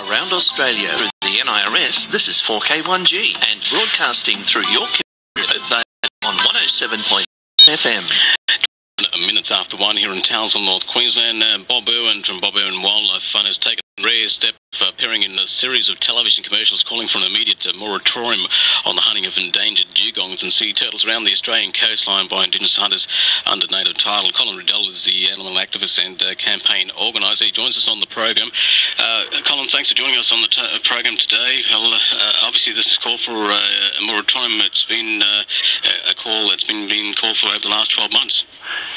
around Australia through the NIRS. This is 4K1G and broadcasting through your computer on 107.7 FM. Minutes after 1 here in Townsville, North Queensland. Bob Irwin from Bob Irwin Wildlife Fund has taken a rare step appearing in a series of television commercials calling for an immediate moratorium on the hunting of endangered dugongs and sea turtles around the Australian coastline by Indigenous hunters under native title. Colin Riddell is the animal activist and campaign organiser. He joins us on the program. Colin, thanks for joining us on the program today. Well, obviously this is a call for a moratorium. It's been a call that's been called for over the last 12 months.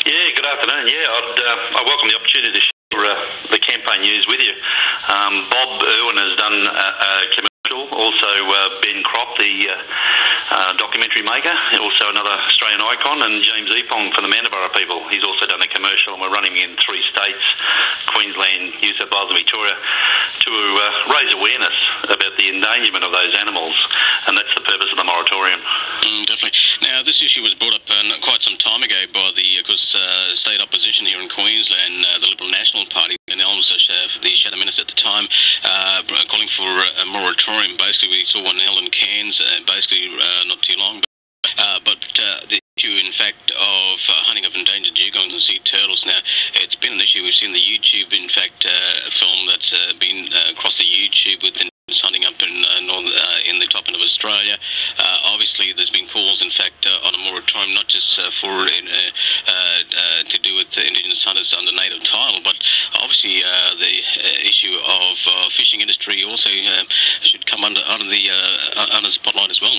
Yeah, good afternoon. Yeah, I welcome the opportunity to share the campaign news with you. Bob Irwin has done a commercial, also Ben Cropp, the documentary maker, also another Australian icon, and James Epong from the Mandurah people. He's also done a commercial, and we're running in 3 states, Queensland, New South Wales and Victoria, to raise awareness about the endangerment of those animals, and that's the purpose of the moratorium. Definitely. Now, this issue was brought up quite some time ago by the state opposition here in Queensland, the Liberal National Party, and Elms, the Shadow Minister at the time, calling for a moratorium. Basically, we saw one held in Cairns, basically not too long. But the issue, in fact, of hunting of endangered dugongs and sea turtles, now, it's been an issue. We've seen the YouTube, in fact, film that's been across the YouTube with hunting up in the top end of Australia. Obviously, there's been calls, in fact, on a moratorium, not just for to do with Indigenous hunters under native title, but obviously the issue of fishing industry also should come under the spotlight as well.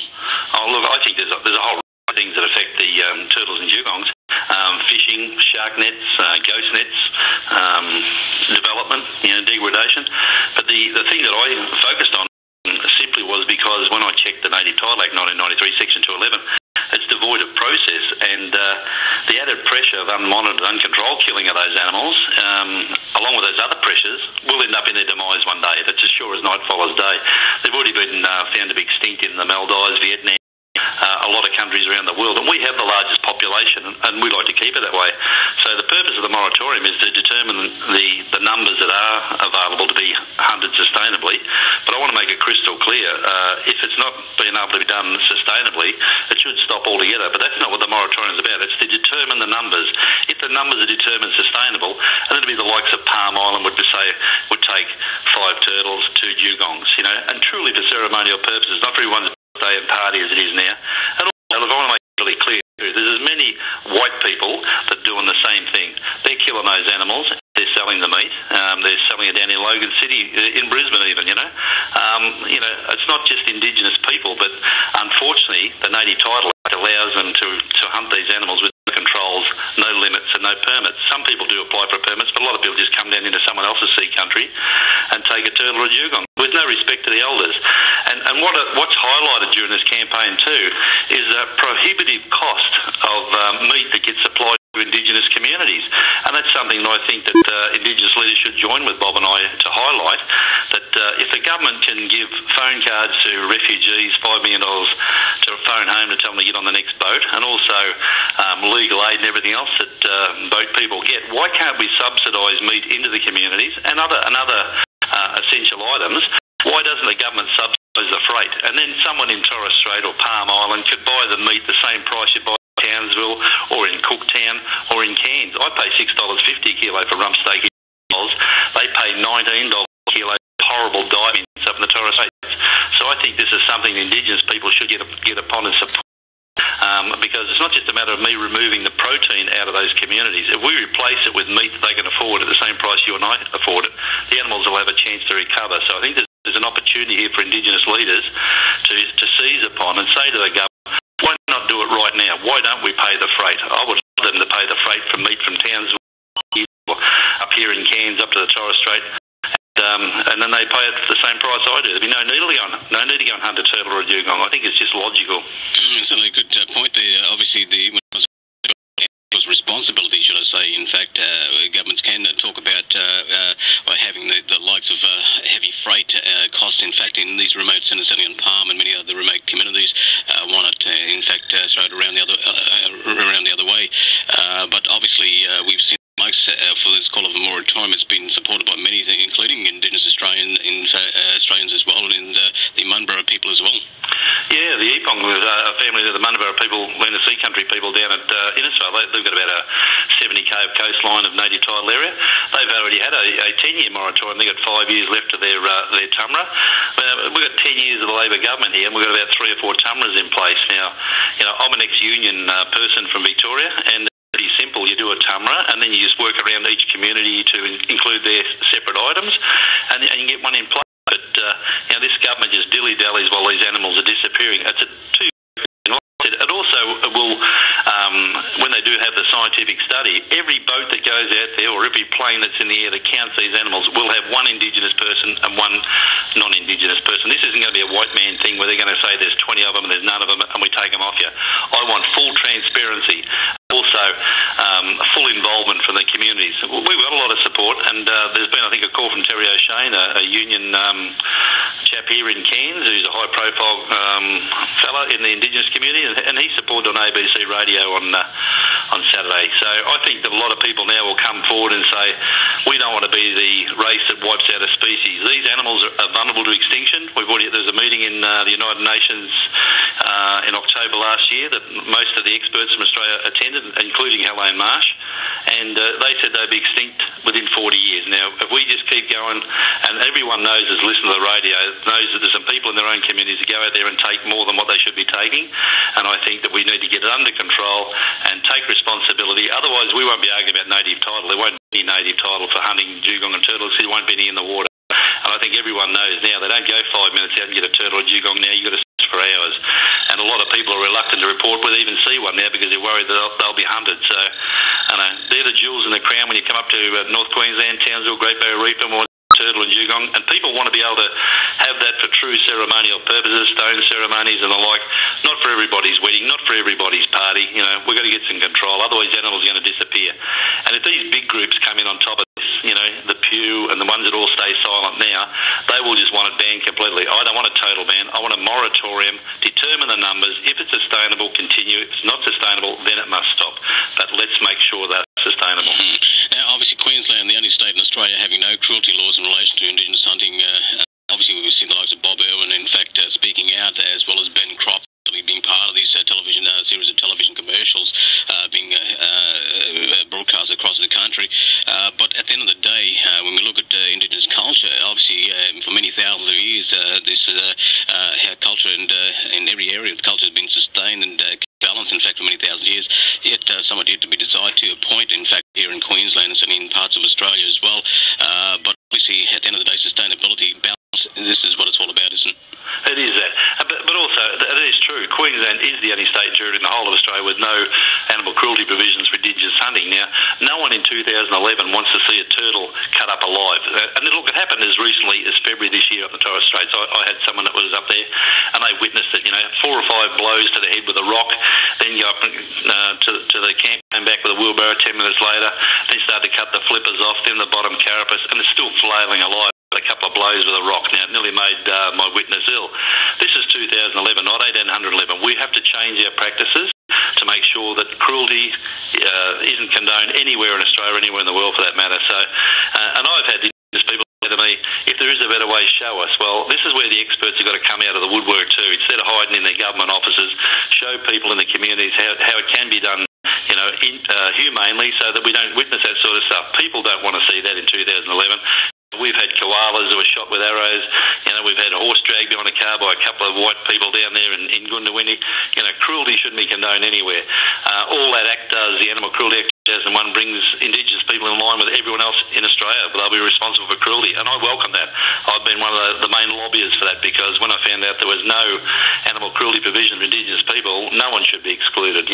Oh, look, I think there's a whole range of things that affect the turtles and dugongs. Fishing, shark nets, ghost nets, development, degradation. But the thing that I focused on simply was because when I checked the Native Title Act 1993, Section 211, it's devoid of process, and the added pressure of unmonitored, uncontrolled killing of those animals, along with those other pressures, will end up in their demise one day. That's as sure as night follows day. They've already been found to be extinct in the Maldives, Vietnam, a lot of countries around the world, and we have the largest population, and we like to keep it that way. So the purpose of the moratorium is to determine the numbers that are available to be hunted sustainably. But I want to make it crystal clear, if it's not being able to be done sustainably, it should stop altogether. But that's not what the moratorium is about. It's to determine the numbers. If the numbers are determined sustainable, and it'll be the likes of Palm Island would take 5 turtles, 2 dugongs, and truly for ceremonial purposes, not for everyone's birthday and party as it is now. And also, look, I want to make it really clear, there's as many white people that are doing the same thing. They're killing those animals. They're selling the meat. They're selling it down in Logan City, in Brisbane even, It's not just Indigenous people, but unfortunately the Native Title Act allows them to hunt these animals with no controls, no limits and no permits. Some people do apply for permits, but a lot of people just come down into someone else's sea country and take a turtle or a dugong with no respect to the elders. And what's highlighted during this campaign too is the prohibitive cost of meat that gets supplied to Indigenous communities. And that's something that I think that Indigenous leaders should join with Bob and I to highlight, that if the government can give phone cards to refugees, $5 million to phone home to tell them to get on the next boat, and also legal aid and everything else that boat people get, why can't we subsidise meat into the communities and other essential items? Why doesn't the government subsidise the freight? And then someone in Torres Strait or Palm Island could buy the meat the same price you buy in Townsville or in Cooktown or in Cairns. I pay $6.50 a kilo for rump steak in Cairns. They pay $19 a kilo for horrible diet up in the Torres Strait. So I think this is something Indigenous people should get upon and support. Because it's not just a matter of me removing the protein out of those communities. If we replace it with meat that they can afford at the same price you and I afford it, the animals will have a chance to recover. So I think there's an opportunity here for Indigenous leaders to seize upon and say to the government, why not do it right now? Why don't we pay the freight? I would love them to pay the freight for meat from Townsville up here in Cairns up to the Torres Strait. And then they pay it the same price I do. There'd be no need to go and hunt a turtle or a dugong. I think it's just logical. Certainly a good point there. Obviously, was responsibility, should I say. In fact, governments can talk about having the likes of heavy freight costs, in fact, in these remote centres, certainly on Palm and many other remote communities. Why not, in fact, throw it around the other way? But obviously, we've seen likes for this call of a moratorium. It's been supported by many, including Indigenous Australians as well, and the Munborough people as well. Yeah, the Epong was a family of the Munborough people, Lena Sea Country people down at Innisfail. They've got about a 70k of coastline of native title area. They've already had a 10-year moratorium. They've got 5 years left of their Tumra. We've got 10 years of the Labor government here, and we've got about 3 or 4 Tumras in place now. I'm an ex-union person from Victoria, and pretty simple. You do a Tumra, and then you just work around each community to include their separate items, and you get one in place. But this government just dilly-dallies while these animals are disappearing. It's a two. It also will, when they do have the scientific study, every boat that goes out there or every plane that's in the air that counts these animals will have one Indigenous person and one non-Indigenous person. This isn't going to be a white man thing where they're going to say there's 20 of them and there's none of them and we take them off you. I want full transparency. Also, full involvement from the communities. We've got a lot of support, and there's been, I think, a call from Terry O'Shane, a union chap here in Cairns, who's a high-profile fella in the Indigenous community, and he supported on ABC radio on Saturday. So I think that a lot of people now will come forward and say, we don't want to be the race that wipes out a species. These animals are vulnerable to extinction. There's a meeting in the United Nations in October last year that most of the experts from Australia attended, including Helene Marsh, and they said they'd be extinct within 40 years. Now, if we just keep going, and everyone knows that's listening to the radio, knows that there's some people in their own communities that go out there and take more than what they should be taking, and I think that we need to get it under control and take responsibility. Otherwise, we won't be arguing about native title. There won't be native title for hunting dugong and turtles. There won't be any in the water. And I think everyone knows now they don't go 5 minutes out and get a turtle or dugong now. You've got to search for hours. And a lot of people are reluctant to report whether they even see one now because they're worried that they'll be hunted. So they're the jewels in the crown when you come up to North Queensland, Townsville, Great Barrier Reef, and turtle and dugong. And people want to be able to have that for true ceremonial purposes, stone ceremonies and the like. Not for everybody's wedding, not for everybody's party. We've got to get some control. Otherwise, animals are going to disappear. And if these big groups come in on top of this, the Pew and the ones that all stay silent now, they will just want it banned completely. I don't want a total ban. I want a moratorium, determine the numbers. If it's sustainable, continue. If it's not sustainable, then it must stop. But let's make sure that's sustainable. Now, obviously, Queensland, the only state in Australia having no cruelty laws in relation to Indigenous hunting. Obviously, we've seen the likes of Bob Irwin, in fact, speaking out, as well as Ben Crop being part of these television series of television commercials being broadcast across the country. But at the end of the day, when we look at Indigenous culture, obviously for many thousands of years, this culture and in every area of the culture has been sustained and balanced, in fact, for many thousand years, yet somewhat yet to be desired to a point, in fact, here in Queensland and certainly in parts of Australia as well. But obviously, at the end of the day, sustainability, balance, this is what it's all about, isn't it? It is that. But also, it is true, Queensland is the only state in the whole of Australia with no animal cruelty provisions for Indigenous hunting. Now, no one in 2011 wants to see a turtle cut up alive. And look, it happened as recently as February this year up the Torres Straits. I had someone that was up there, and they witnessed it, 4 or 5 blows to the head with a rock, then go up to the camp, came back with a wheelbarrow 10 minutes later, then started to cut the flippers off, then the bottom carapace, and it's still flailing alive. A couple of blows with a rock. Now, it nearly made my witness ill. This is 2011, not 1811. We have to change our practices to make sure that cruelty isn't condoned anywhere in Australia, anywhere in the world for that matter. So, and I've had Indigenous people say to me, if there is a better way, show us. Well, this is where the experts have got to come out of the woodwork too. Instead of hiding in their government offices, show people in the communities how it can be done humanely so that we don't witness that sort of stuff. People don't want to see that in 2011. We've had koalas who were shot with arrows. We've had a horse dragged behind a car by a couple of white people down there in Goondiwindi. Cruelty shouldn't be condoned anywhere. All that Act does, the Animal Cruelty Act 2001, brings Indigenous people in line with everyone else in Australia, but they'll be responsible for cruelty, and I welcome that. I've been one of the main lobbyists for that, because when I found out there was no animal cruelty provision for Indigenous people, no one should be excluded.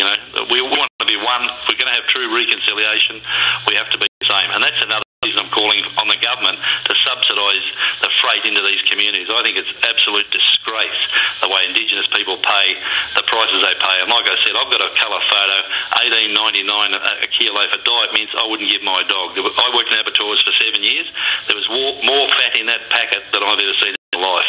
We want to be one. If we're going to have true reconciliation, we have to be the same, and that's another reason I'm calling on the government to subsidise the freight into these communities. I think it's absolute disgrace the way Indigenous people pay the prices they pay. And like I said, I've got a colour photo, $18.99 a kilo for diet mince I wouldn't give my dog. I worked in abattoirs for 7 years. There was more fat in that packet than I've ever seen in my life.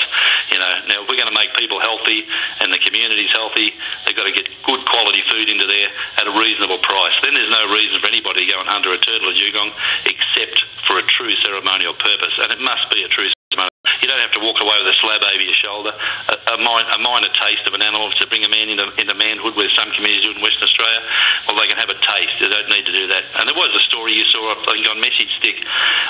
Now if we're going to make people healthy and the communities healthy, they've got to get good quality food into there at a reasonable price. Then there's no reason for anybody to go and hunt a turtle or dugong except for a true ceremonial purpose, and it must be a true ceremonial. You don't have to walk away with a slab over your shoulder. A minor taste of an animal to bring a man into manhood, where some communities do in Western Australia, well, they can have a taste. They don't need to do that. And there was a story you saw, I think, on Message Stick,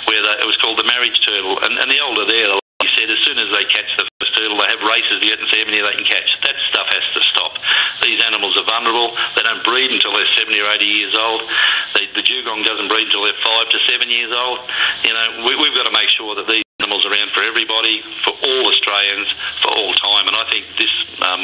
where it was called the marriage turtle. And the older there, he said, as soon as they catch the first turtle, they have races to get and see how many they can catch. That stuff has to stop. These animals are vulnerable. They don't breed until they're 70 or 80 years old. The dugong doesn't breed until they're 5 to 7 years old. You know, we've got to make sure that these animals are around for everybody, for all Australians, for all time. And I think this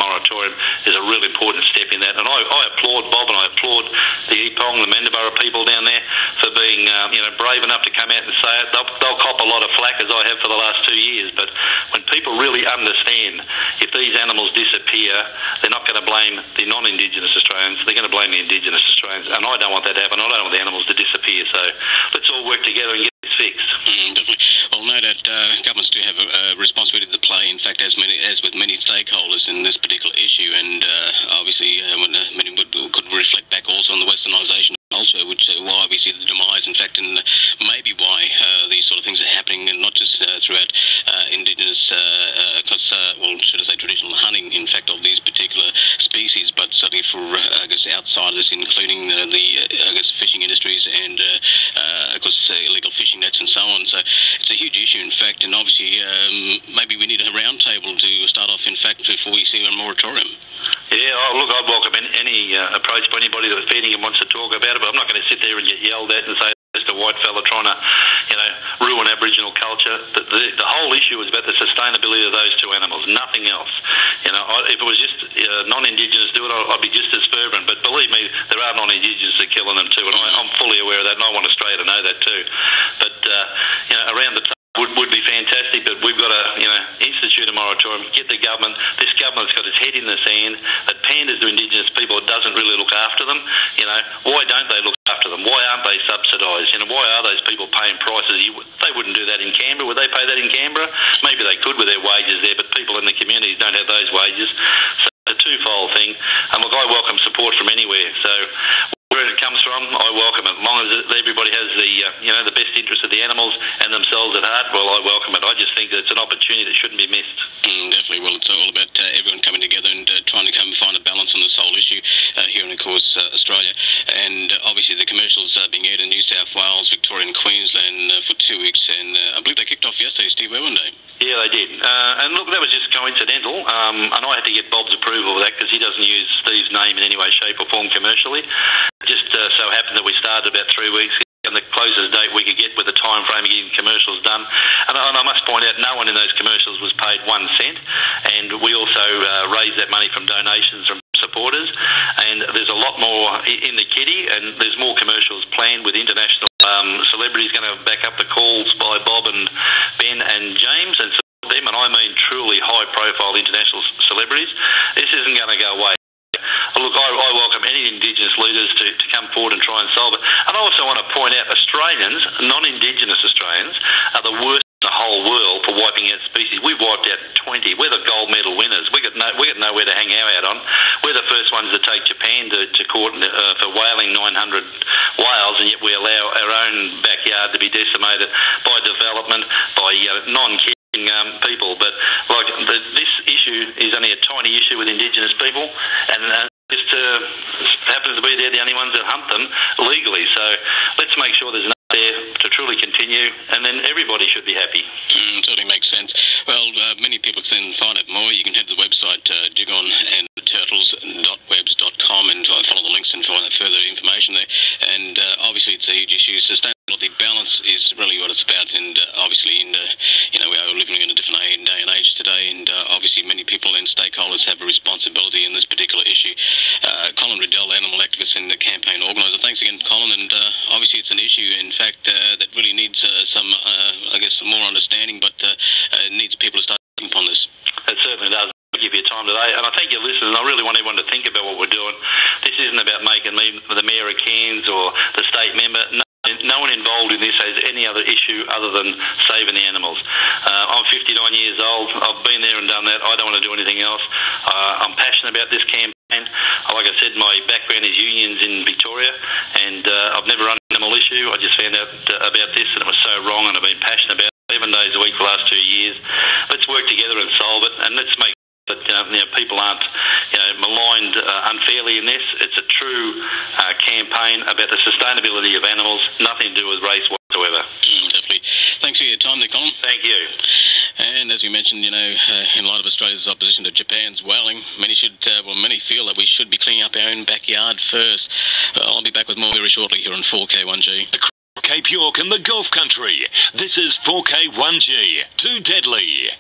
moratorium is a really important step in that. And I applaud Bob, and I applaud the Epong, the Mandabara people down there for being brave enough to come out and say it. They'll cop a lot of flack, as I have for the last 2 years. But when people really understand, if these animals disappear, they're not going to blame the non-Indigenous Australians. They're going to blame the Indigenous Australians. And I don't want that to happen. I don't want the animals to disappear. So let's all work together and get this fixed. Definitely. Well, no doubt governments do have a responsibility to play, in fact, as with many stakeholders in this particular issue, and obviously many could reflect back also on the westernisation of culture, which why we see the demise, in fact, and maybe why these sort of things are happening, and not just throughout Indigenous, should I say traditional hunting, in fact, of these particular species, but certainly for, outsiders, including the fishing industries and, illegal fishing nets and so on. So it's a huge issue, in fact, and obviously maybe we need a round table to start off, in fact, before we see a moratorium. Yeah, look, I'd welcome any approach by anybody that's feeding and wants to talk about it, but I'm not going to sit there and get yelled at and say just a white fella trying to, ruin Aboriginal culture. The whole issue is about the sustainability of those two animals, nothing else. If it was just non-Indigenous do it, I'd be just as fervent. But believe me, there are non-Indigenous that are killing them too, and I'm fully aware of that, and I want Australia to know that too. But around the would be fantastic, but we've got to, institute a moratorium, get the government. This government's got its head in the sand. It panders to Indigenous people. It doesn't really look after them. Why don't they look after them? Why aren't they subsidised? Why are those people paying prices? They wouldn't do that in Canberra. Would they pay that in Canberra? Maybe they could with their wages there, but people in the communities don't have those wages. So a twofold thing. And look, I welcome support from anywhere. So where it comes from, I welcome it. As long as everybody has the best interest of the animals and themselves at heart, well, I welcome it. I just think that it's an opportunity that shouldn't be missed. Definitely. Well, it's all about everyone coming together and trying to find a balance on this whole issue here in, of course, Australia. And obviously the commercials being aired in New South Wales, Victoria and Queensland for 2 weeks. And I believe they kicked off yesterday, Steve Irwin Day. Yeah, they did. And look, that was just coincidental. And I had to get Bob's approval of that because he doesn't use Steve's name in any way, shape or form commercially. It just so happened that we started about 3 weeks and the closest date we could get with the time frame of getting commercials done. And I must point out, no one in those commercials was paid 1 cent. And we also raised that money from donations from supporters. And there's a lot more in the kitty, and there's more commercials planned with international celebrities going to back up the calls by Bob and Ben and James and support them. And I mean truly high-profile international celebrities. This isn't going to go away. Look, I welcome any Indigenous leaders to come forward and try and solve it. And I also want to point out Australians, non-Indigenous Australians, are the worst in the whole world for wiping out species. We've wiped out 20. We're the gold medal winners. We got nowhere to hang our hat on. We're the first ones to take Japan to court for whaling 900 whales, and yet we allow our own backyard to be decimated by development, by non-caring people. But this issue is only a tiny issue with Indigenous people, and just happens to be they're the only ones that hunt them legally. So let's make sure there's enough there to truly continue, and then everybody should be happy. Certainly makes sense. Well, many people can find out more. You can head to the website dugonandturtles.webs.com and follow the links and find out further information there. And obviously it's a huge issue. Sustainability balance is really what it's about, and obviously we are living in a different day and age today, and obviously many people and stakeholders have a responsibility in this particular issue. Colin Riddell, animal activist and the campaign organiser. Thanks again, Colin, and obviously it's an issue, in fact, that really needs some more understanding, but needs people to start thinking upon this. It certainly does. Thank you for your time today, and I thank your listeners, and I really want everyone to think about what we're doing. This isn't about making me the Mayor of Cairns or the state member. No one involved in this has any other issue other than saving the animals. I'm 59 years old. I've been there and done that. I don't want to do anything else. I'm passionate about this campaign. like I said, my background is unions in Victoria, and I've never run an animal issue. I just found out about this, and it was so wrong, and I've been passionate about it 7 days a week for the last 2 years. Let's work together and solve it, and let's make that people aren't maligned unfairly in this. It's a true campaign about the sustainability of animals, nothing to do with race whatsoever. Definitely. Thanks for your time there, Colin. Thank you. And as we mentioned, in light of Australia's opposition to Japan's whaling, many feel that we should be cleaning up our own backyard first. I'll be back with more very shortly here on 4K1G. Cape York and the Gulf Country. This is 4K1G. Too deadly.